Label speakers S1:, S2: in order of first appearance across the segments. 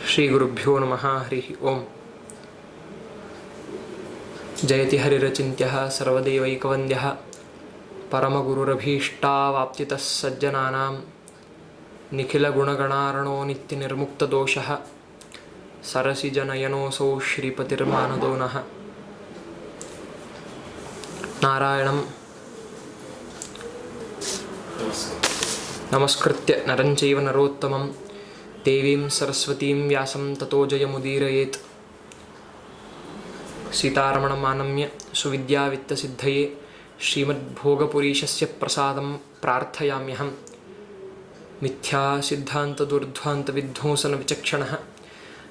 S1: श्री गुरुभ्यो नमः। हरि ओम। जयति हरिरचिन्त्यः सर्वदेवैकवन्द्यः परमगुरुरभीष्टावाप्तितः सज्जनानां निखिलगुणगणार्णो नित्यनिर्मुक्तदोषः सरसिजनयनोऽसौ श्रीपतिर्मानदो नः। नारायणं नमस्कृत्य नरं चैव नरोत्तमं देवीं सरस्वतीं व्यासं ततो जयमुदीरयेत्। सीतारमणम् आनम्य सुविद्यावित्तसिद्धये श्रीमद्भोगपुरीशस्य प्रसादं प्रार्थयाम्यहम्। मिथ्यासिद्धान्तदुर्ध्वान्तविध्वंसनविचक्षणः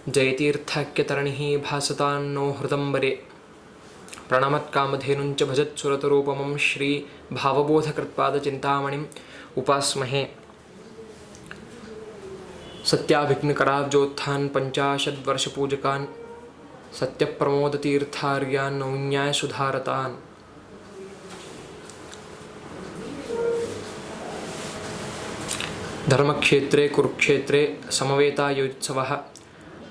S1: जयतीर्थाख्यतरणिः भासतान्नो हृदम्बरे। प्रणमत्कामधेनुञ्च भजत्सुरतरूपमं श्रीभावबोधकृत्पादचिन्तामणिम् उपास्महे। सत्याभिघ्नकराब्जोत्थान् पञ्चाशद्वर्षपूजकान् सत्यप्रमोदतीर्थार्यान् नौन्यायसुधारतान्। धर्मक्षेत्रे कुरुक्षेत्रे समवेतायुत्सवः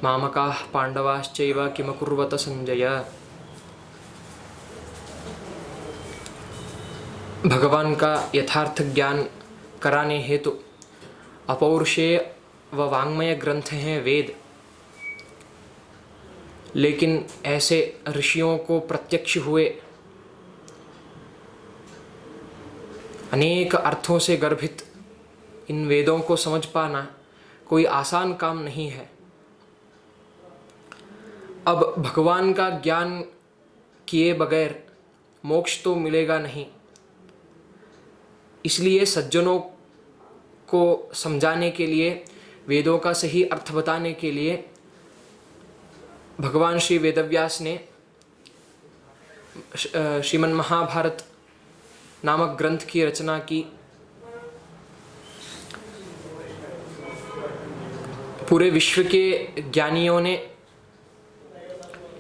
S1: मामकाः पाण्डवाश्चैव किमकुर्वत संजय। भगवान का यथार्थ ज्ञान कराने हेतु अपौरुषेय व वाङ्मय ग्रंथ हैं वेद, लेकिन ऐसे ऋषियों को प्रत्यक्ष हुए अनेक अर्थों से गर्भित इन वेदों को समझ पाना कोई आसान काम नहीं है। अब भगवान का ज्ञान किए बगैर मोक्ष तो मिलेगा नहीं, इसलिए सज्जनों को समझाने के लिए, वेदों का सही अर्थ बताने के लिए भगवान श्री वेदव्यास ने श्रीमन्महाभारत नामक ग्रंथ की रचना की। पूरे विश्व के ज्ञानियों ने,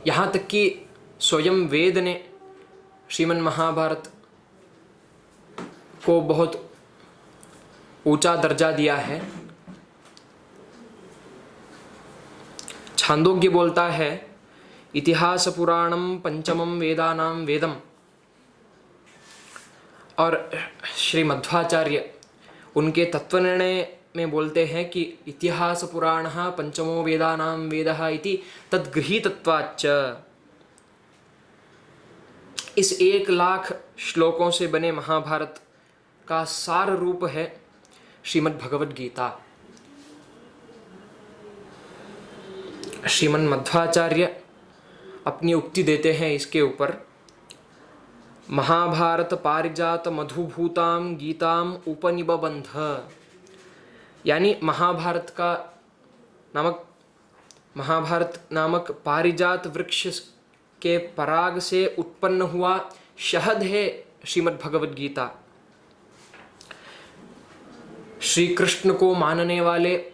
S1: यहाँ तक कि स्वयं वेद ने श्रीमन्महाभारत को बहुत ऊंचा दर्जा दिया है। छांदोग्य बोलता है, इतिहास पुराणम पंचमम वेदानां वेदम। और श्री मध्वाचार्य उनके तत्वनिर्णय में बोलते हैं कि इतिहास पुराणः पंचमो वेदानां वेदः इति तद्गृहीतत्वाच्च। इस 1,00,000 श्लोकों से बने महाभारत का सार रूप है श्रीमद् भगवद गीता। श्रीमन् मध्वाचार्य अपनी उक्ति देते हैं इसके ऊपर, महाभारत पारिजात मधुभूताम गीताम उपनिबबंध। यानी महाभारत नामक पारिजात वृक्ष के पराग से उत्पन्न हुआ शहद है श्रीमद् भगवद गीता। श्री कृष्ण को मानने वाले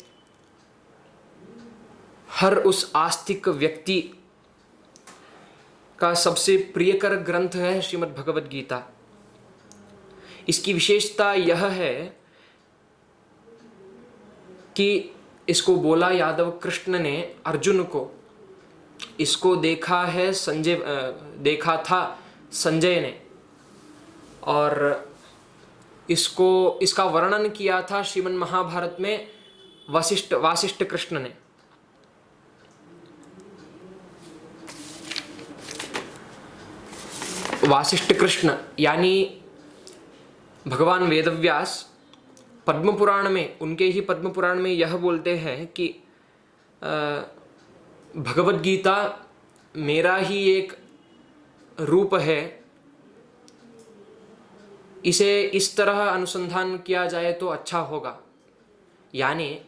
S1: हर उस आस्तिक व्यक्ति का सबसे प्रियकर ग्रंथ है श्रीमद् भगवद गीता। इसकी विशेषता यह है कि इसको बोला यादव कृष्ण ने अर्जुन को, इसको देखा था संजय ने, और इसका वर्णन किया था श्रीमन् महाभारत में वासिष्ठ कृष्ण ने। वासिष्ठ कृष्ण यानी भगवान वेदव्यास पद्म पुराण में, उनके ही पद्म पुराण में यह बोलते हैं कि भगवद गीता मेरा ही एक रूप है, इसे इस तरह अनुसंधान किया जाए तो अच्छा होगा। यानी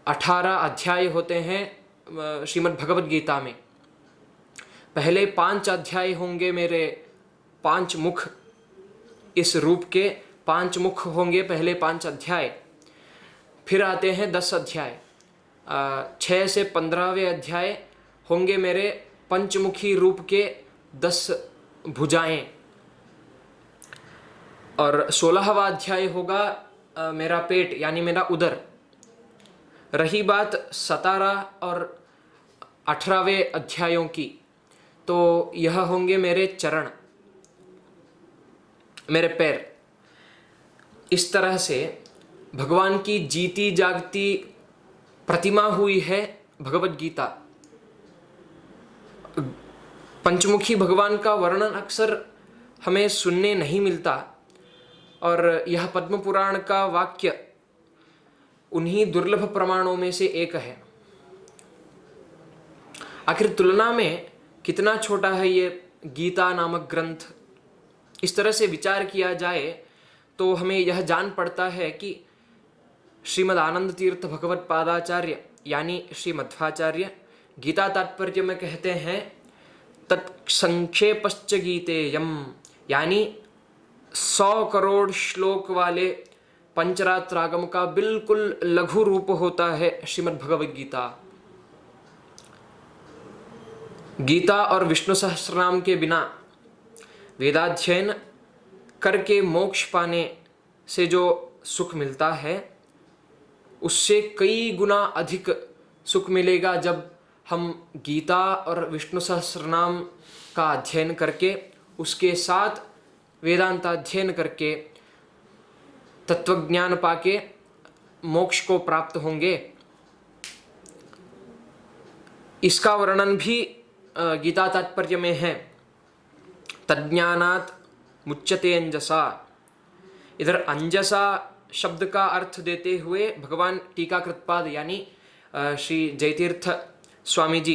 S1: 18 अध्याय होते हैं श्रीमद् भगवद गीता में। पहले 5 अध्याय होंगे मेरे 5 मुख, इस रूप के 5 मुख होंगे पहले 5 अध्याय। फिर आते हैं 10 अध्याय, 6 से 15वें अध्याय होंगे मेरे पंचमुखी रूप के 10 भुजाएं, और 16वां अध्याय होगा मेरा पेट यानी मेरा उदर। रही बात 17 और 18वें अध्यायों की, तो यह होंगे मेरे चरण, मेरे पैर। इस तरह से भगवान की जीती जागती प्रतिमा हुई है भगवत गीता। पंचमुखी भगवान का वर्णन अक्सर हमें सुनने नहीं मिलता, और यह पद्म पुराण का वाक्य उन्हीं दुर्लभ प्रमाणों में से एक है। आखिर तुलना में कितना छोटा है ये गीता नामक ग्रंथ। इस तरह से विचार किया जाए तो हमें यह जान पड़ता है कि श्रीमद् आनंद तीर्थ भगवत पादाचार्य यानी श्री मध्वाचार्य गीता तात्पर्य में कहते हैं तत्संक्षेपश्च गीतेयम, यानी 100 करोड़ श्लोक वाले पंचरात्रागम का बिल्कुल लघु रूप होता है श्रीमद् भगवद गीता। गीता और विष्णु सहस्रनाम के बिना वेदाध्ययन करके मोक्ष पाने से जो सुख मिलता है, उससे कई गुना अधिक सुख मिलेगा जब हम गीता और विष्णु सहस्रनाम का अध्ययन करके उसके साथ वेदांत अध्ययन करके तत्वज्ञान पाके मोक्ष को प्राप्त होंगे। इसका वर्णन भी गीता तात्पर्य में है। तज्ज्ञानात् मुच्यते अंजसा। इधर अंजसा शब्द का अर्थ देते हुए भगवान टीकाकृतपाद यानी श्री जयतीर्थ स्वामी जी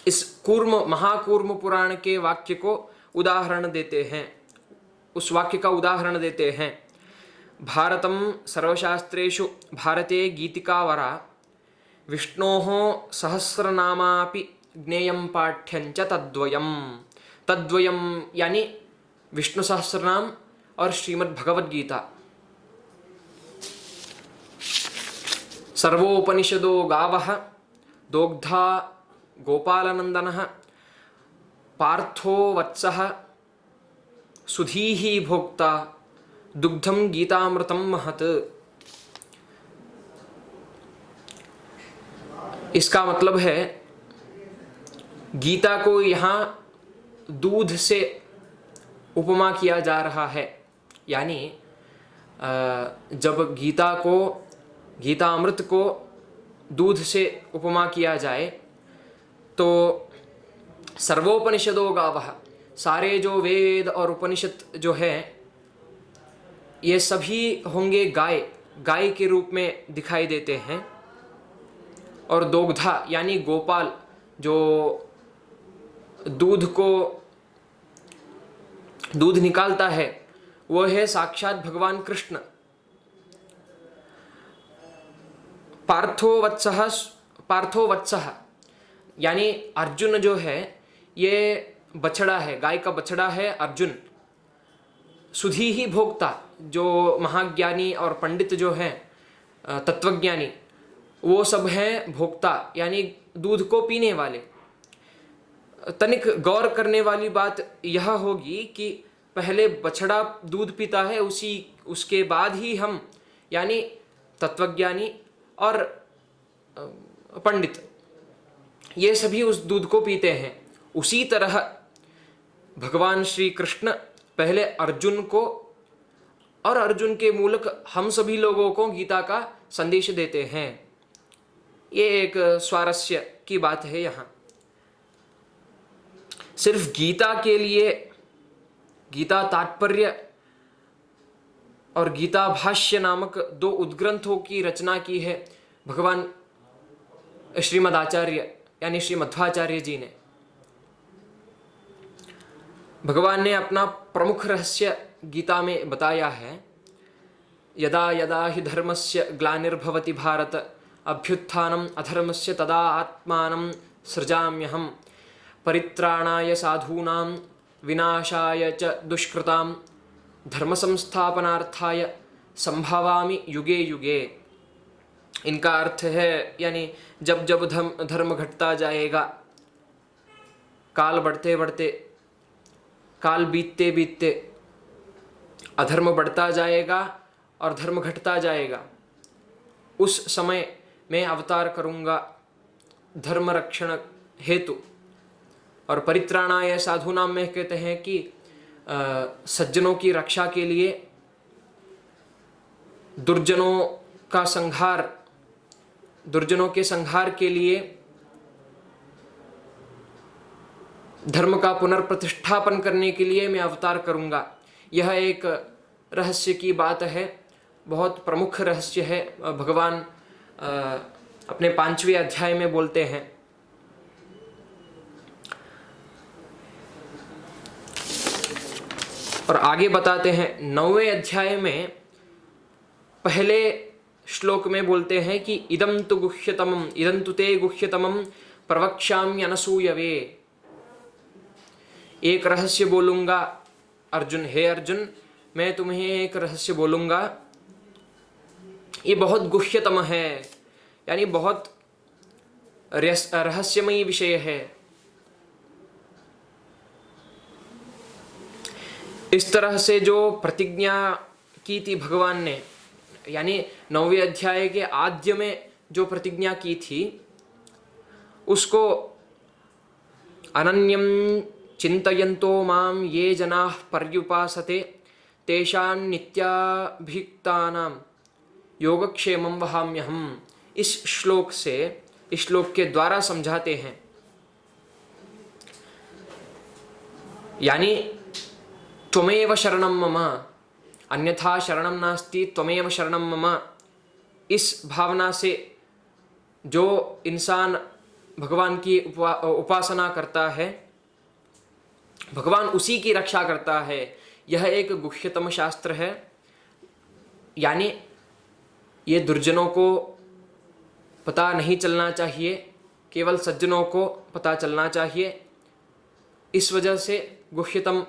S1: इस महाकूर्म पुराण के वाक्य को उदाहरण देते हैं। उस वाक्य का उदाहरण देते हैं, भारतम सर्वशास्त्रेषु भारते गीतिकावरा विष्णोः सहस्रनामापि ज्ञेयं पाठ्यं च तद्वयम्। तद्वयम् यानी विष्णु सहस्रनाम और श्रीमद् भगवद गीता। सर्वोपनिषदो गावः दोग्धा गोपालनंदनः पार्थो वत्सः सुधीः भोक्ता दुग्धम गीतामृतम महत्। इसका मतलब है गीता को यहाँ दूध से उपमा किया जा रहा है, यानी जब गीता अमृत को दूध से उपमा किया जाए तो सर्वोपनिषदो गावः, सारे जो वेद और उपनिषद जो है ये सभी होंगे गाय के रूप में दिखाई देते हैं। और दोग्धा यानी गोपाल जो दूध निकालता है वो है साक्षात भगवान कृष्ण। पार्थो वत्सः यानी अर्जुन जो है ये बछड़ा है, गाय का बछड़ा है अर्जुन। सुधी ही भोक्ता, जो महाज्ञानी और पंडित जो हैं तत्वज्ञानी वो सब हैं भोक्ता यानी दूध को पीने वाले। तनिक गौर करने वाली बात यह होगी कि पहले बछड़ा दूध पीता है, उसके बाद ही हम यानी तत्वज्ञानी और पंडित ये सभी उस दूध को पीते हैं। उसी तरह भगवान श्री कृष्ण पहले अर्जुन को और अर्जुन के मूलक हम सभी लोगों को गीता का संदेश देते हैं। ये एक स्वारस्य की बात है। यहाँ सिर्फ गीता के लिए गीता तात्पर्य और गीता भाष्य नामक 2 उद्ग्रंथों की रचना की है भगवान श्रीमद् आचार्य यानी श्री मध्वाचार्य जी ने। भगवान ने अपना प्रमुख रहस्य गीता में बताया है, यदा यदा हि धर्मस्य ग्लानिर्भवति भारत अभ्युत्थानम् अधर्मस्य तदा आत्मानं सृजाम्यहम् परित्राणाय साधूनां विनाशाय च दुष्कृतां धर्म संस्थापनार्थाय संभवामि युगे युगे। इनका अर्थ है यानी जब जब धर्म घटता जाएगा, काल बढ़ते बढ़ते, काल बीतते बीतते अधर्म बढ़ता जाएगा और धर्म घटता जाएगा। उस समय मैं अवतार करूँगा धर्म रक्षण हेतु। और परित्राणाय साधूनां में कहते हैं कि सज्जनों की रक्षा के लिए, दुर्जनों के संहार के लिए, धर्म का पुनर्प्रतिष्ठापन करने के लिए मैं अवतार करूँगा। यह एक रहस्य की बात है, बहुत प्रमुख रहस्य है। भगवान अपने 5वें अध्याय में बोलते हैं। और आगे बताते हैं 9वें अध्याय में पहले श्लोक में बोलते हैं कि इदं तु ते गुह्यतमं प्रवक्ष्यामि अनसूयवे। एक रहस्य बोलूंगा अर्जुन, हे अर्जुन मैं तुम्हें एक रहस्य बोलूंगा, ये बहुत गुह्यतम है, यानी बहुत रहस्यमयी विषय है। इस तरह से जो प्रतिज्ञा की थी भगवान ने, यानी 9वें अध्याय के आद्य में जो प्रतिज्ञा की थी, उसको अनन्यं चिंतयन्तो माम ये जनाः पर्युपासते तेषां नित्याभियुक्तानां योगक्षेमं वहाम्यहम्, इस श्लोक के द्वारा समझाते हैं। यानी त्वमेव शरणं मम अन्यथा शरणं नास्ति, त्वमेव शरणं मम, इस भावना से जो इंसान भगवान की उपासना करता है, भगवान उसी की रक्षा करता है। यह एक गुह्यतम शास्त्र है। यानी ये दुर्जनों को पता नहीं चलना चाहिए, केवल सज्जनों को पता चलना चाहिए। इस वजह से गुह्यतम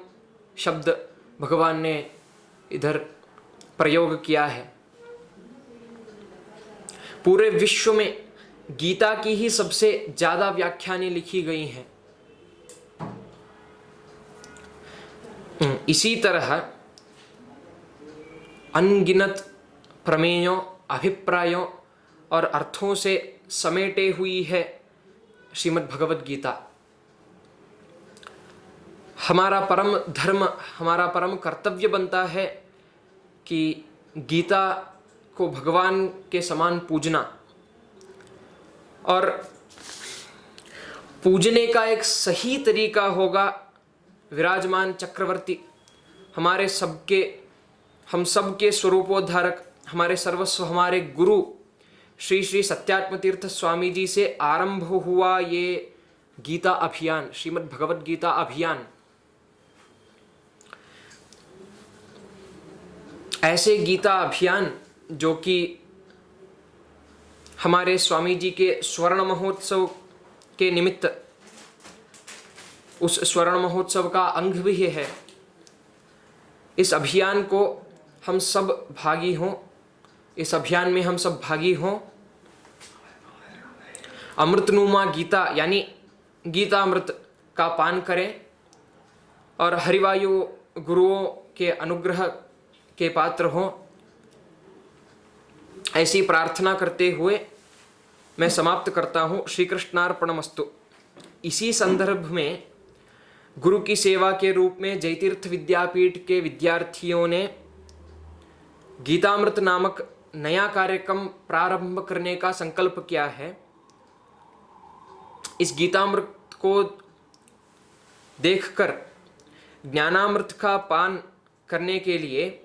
S1: शब्द भगवान ने इधर प्रयोग किया है। पूरे विश्व में गीता की ही सबसे ज्यादा व्याख्यानें लिखी गई हैं। इसी तरह अनगिनत प्रमेयों, अभिप्रायों और अर्थों से समेटे हुई है श्रीमद् भगवद गीता। हमारा परम धर्म, हमारा परम कर्तव्य बनता है कि गीता को भगवान के समान पूजना। और पूजने का एक सही तरीका होगा विराजमान चक्रवर्ती, हम सबके स्वरूपोद्धारक, हमारे सर्वस्व, हमारे गुरु श्री श्री सत्यात्म तीर्थ स्वामी जी से आरंभ हुआ ये गीता अभियान, श्रीमद् भगवद गीता अभियान। ऐसे गीता अभियान जो कि हमारे स्वामी जी के स्वर्ण महोत्सव के निमित्त, उस स्वर्ण महोत्सव का अंग भी है। इस अभियान को हम सब भागी हों, इस अभियान में हम सब भागी हों। अमृतनुमा गीता यानी गीता अमृत का पान करें और हरिवायु गुरुओं के अनुग्रह के पात्र हों, ऐसी प्रार्थना करते हुए मैं समाप्त करता हूँ। श्री कृष्णार्पणमस्तु। इसी संदर्भ में गुरु की सेवा के रूप में जयतीर्थ विद्यापीठ के विद्यार्थियों ने गीतामृत नामक नया कार्यक्रम प्रारंभ करने का संकल्प किया है। इस गीतामृत को देखकर ज्ञानामृत का पान करने के लिए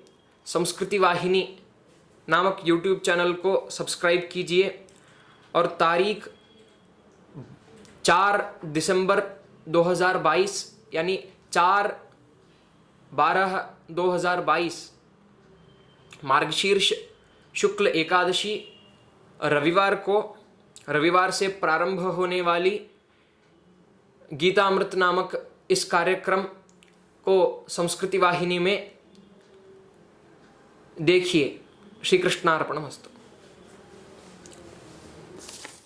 S1: संस्कृति वाहिनी नामक YouTube चैनल को सब्सक्राइब कीजिए और तारीख 4 दिसंबर 2022 यानी 4/12/2022 मार्गशीर्ष शुक्ल एकादशी रविवार से प्रारंभ होने वाली गीतामृत नामक इस कार्यक्रम को संस्कृति वाहिनी में देखिए। श्री कृष्णार्पणमस्तु।